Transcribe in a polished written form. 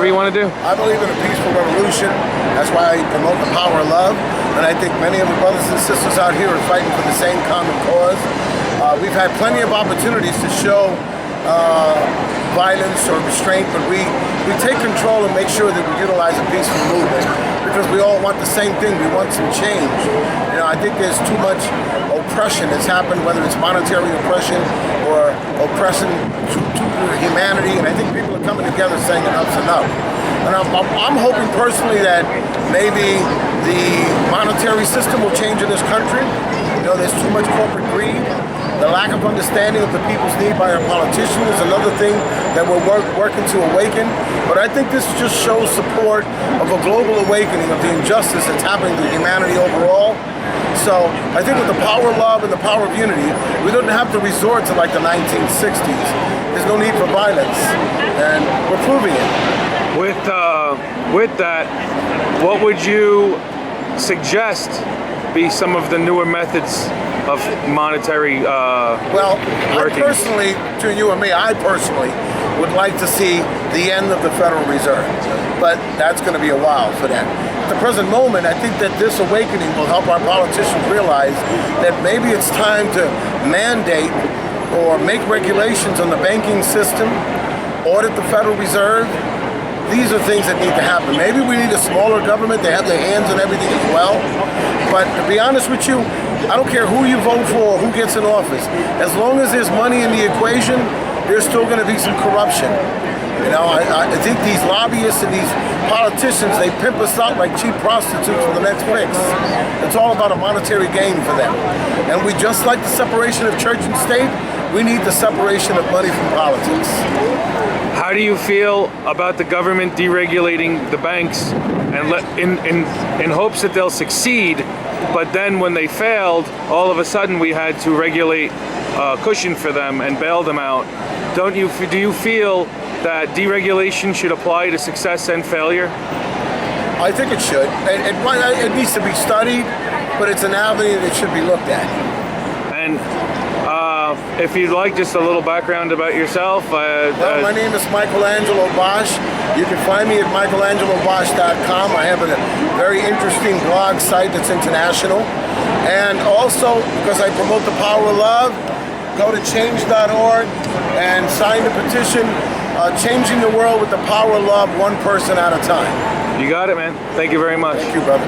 whatever you want to do. I believe in a peaceful revolution. That's why I promote the power of love. And I think many of the brothers and sisters out here are fighting for the same common cause. We've had plenty of opportunities to show violence or restraint, but we take control and make sure that we utilize a peaceful movement because we all want the same thing. We want some change. You know, I think there's too much oppression that's happened, whether it's monetary oppression or oppression to humanity, and I think people are coming together saying enough's enough. And I'm hoping personally that maybe the monetary system will change in this country. You know, there's too much corporate greed. The lack of understanding of the people's need by our politicians is another thing that we're working to awaken. But I think this just shows support of a global awakening of the injustice that's happening to humanity overall. So I think with the power of love and the power of unity, we don't have to resort to like the 1960s. There's no need for violence, and we're proving it. With that, what would you suggest be some of the newer methods of monetary well, working? I personally, to you and me, I personally would like to see the end of the Federal Reserve, but that's going to be a while for that. At the present moment, I think that this awakening will help our politicians realize that maybe it's time to mandate or make regulations on the banking system, audit the Federal Reserve. These are things that need to happen. Maybe we need a smaller government to have their hands on everything as well. But to be honest with you, I don't care who you vote for or who gets in office. As long as there's money in the equation, there's still going to be some corruption. You know, I think these lobbyists and these politicians, they pimp us out like cheap prostitutes for the next fix. It's all about a monetary gain for them. And we just like the separation of church and state, we need the separation of money from politics. How do you feel about the government deregulating the banks and in hopes that they'll succeed, but then when they failed, all of a sudden we had to regulate cushion for them and bail them out? Do you feel that deregulation should apply to success and failure? I think it should. It needs to be studied, but it's an avenue that should be looked at. And if you'd like just a little background about yourself. Well, my name is Michelangelo Bosch. You can find me at michelangelobosch.com. I have a very interesting blog site that's international. And also, because I promote the power of love, go to change.org and sign the petition, changing the world with the power of love, one person at a time. You got it, man. Thank you very much. Thank you, brother.